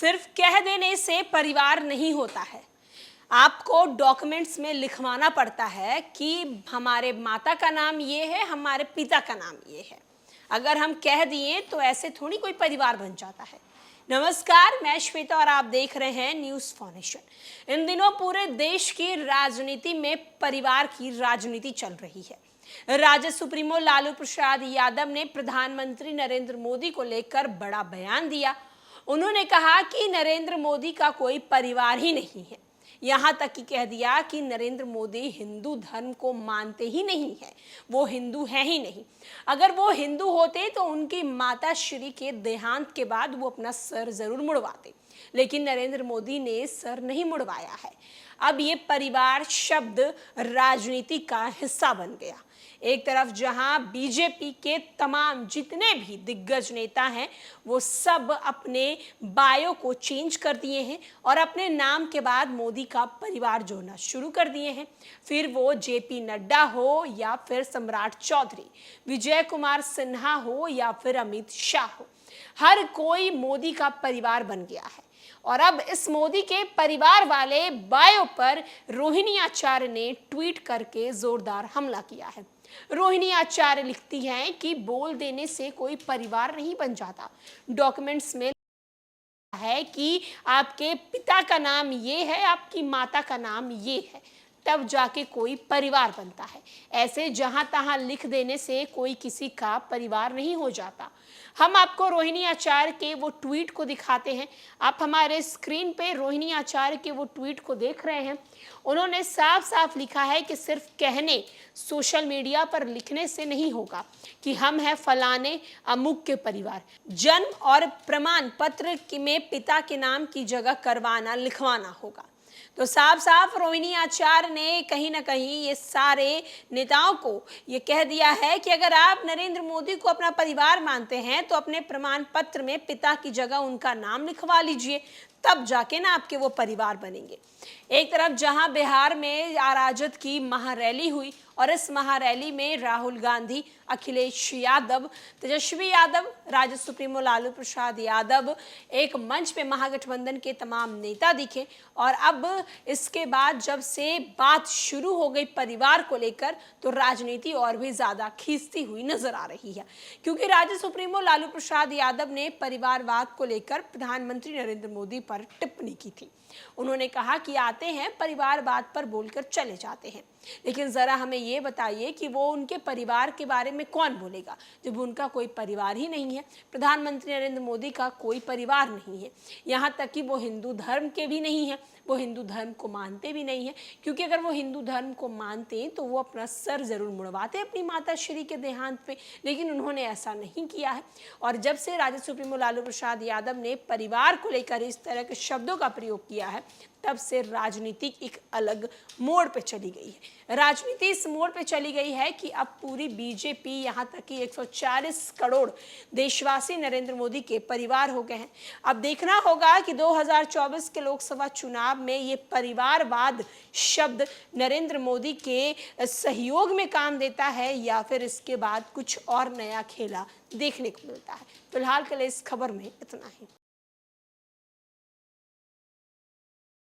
सिर्फ कह देने से परिवार नहीं होता है। आपको डॉक्यूमेंट्स में लिखवाना पड़ता है कि हमारे माता का नाम ये है, हमारे पिता का नाम ये है। अगर हम कह दिए तो ऐसे थोड़ी कोई परिवार बन जाता है। नमस्कार, मैं श्वेता और आप देख रहे हैं न्यूज़ फॉर नेशन। इन दिनों पूरे देश की राजनीति में परिवार की राजनीति चल रही है। राजद सुप्रीमो लालू प्रसाद यादव ने प्रधानमंत्री नरेंद्र मोदी को लेकर बड़ा बयान दिया। उन्होंने कहा कि नरेंद्र मोदी का कोई परिवार ही नहीं है। यहाँ तक कि कह दिया कि नरेंद्र मोदी हिंदू धर्म को मानते ही नहीं है, वो हिंदू है ही नहीं। अगर वो हिंदू होते तो उनकी माता श्री के देहांत के बाद वो अपना सर जरूर मुड़वाते, लेकिन नरेंद्र मोदी ने सर नहीं मुड़वाया है। अब ये परिवार शब्द राजनीति का हिस्सा बन गया। एक तरफ जहां बीजेपी के तमाम जितने भी दिग्गज नेता हैं वो सब अपने बायो को चेंज कर दिए हैं और अपने नाम के बाद मोदी का परिवार जोड़ना शुरू कर दिए हैं। फिर वो जेपी नड्डा हो या फिर सम्राट चौधरी, विजय कुमार सिन्हा हो या फिर अमित शाह हो, हर कोई मोदी का परिवार बन गया है। और अब इस मोदी के परिवार वाले बायो पर रोहिणी आचार्य ने ट्वीट करके जोरदार हमला किया है। रोहिणी आचार्य लिखती हैं कि बोल देने से कोई परिवार नहीं बन जाता। डॉक्यूमेंट्स में है कि आपके पिता का नाम ये है, आपकी माता का नाम ये है, तब जाके कोई परिवार बनता है। ऐसे जहां तहां लिख देने से कोई किसी का परिवार नहीं हो जाता। हम आपको रोहिणी आचार्य के वो ट्वीट को दिखाते हैं। आप हमारे स्क्रीन पे रोहिणी आचार्य के वो ट्वीट को देख रहे हैं। उन्होंने साफ साफ लिखा है कि सिर्फ कहने, सोशल मीडिया पर लिखने से नहीं होगा कि हम हैं फलाने अमुक के परिवार। जन्म और प्रमाण पत्र में पिता के नाम की जगह करवाना, लिखवाना होगा। तो साफ साफ रोहिणी आचार्य ने कहीं ना कहीं ये सारे नेताओं को ये कह दिया है कि अगर आप नरेंद्र मोदी को अपना परिवार मानते हैं तो अपने प्रमाण पत्र में पिता की जगह उनका नाम लिखवा लीजिए, तब जाके ना आपके वो परिवार बनेंगे। एक तरफ जहां बिहार में राजद की महारैली हुई और इस महारैली में राहुल गांधी, अखिलेश यादव, तेजस्वी यादव, राजद सुप्रीमो लालू प्रसाद यादव, एक मंच पे महागठबंधन के तमाम नेता दिखे। और अब इसके बाद जब से बात शुरू हो गई परिवार को लेकर तो राजनीति और भी ज्यादा खींचती हुई नजर आ रही है, क्योंकि राजद सुप्रीमो लालू प्रसाद यादव ने परिवारवाद को लेकर प्रधानमंत्री नरेंद्र मोदी पर टिप्पणी की थी। उन्होंने कहा कि आते हैं परिवारवाद पर बोलकर चले जाते हैं, लेकिन जरा हमें ये बताइए कि वो उनके परिवार के बारे में कौन बोलेगा जब उनका कोई परिवार ही नहीं है। प्रधानमंत्री नरेंद्र मोदी का कोई परिवार नहीं है। यहाँ तक कि वो हिंदू धर्म के भी नहीं है, वो हिंदू धर्म को मानते भी नहीं है, क्योंकि अगर वो हिंदू धर्म को मानते तो वो अपना सर जरूर मुड़वाते अपनी माता श्री के देहांत पे, लेकिन उन्होंने ऐसा नहीं किया है। और जब से राजद सुप्रीमो लालू प्रसाद यादव ने परिवार को लेकर इस तरह के शब्दों का प्रयोग किया है, तब से राजनीति एक अलग मोड़ पे चली गई है। राजनीति इस मोड़ पे चली गई है कि अब पूरी बीजेपी, यहाँ तक कि 140 करोड़ देशवासी नरेंद्र मोदी के परिवार हो गए हैं। अब देखना होगा कि 2024 के लोकसभा चुनाव में ये परिवारवाद शब्द नरेंद्र मोदी के सहयोग में काम देता है या फिर इसके बाद कुछ और नया खेला देखने को मिलता है। फिलहाल के लिए इस खबर में इतना ही।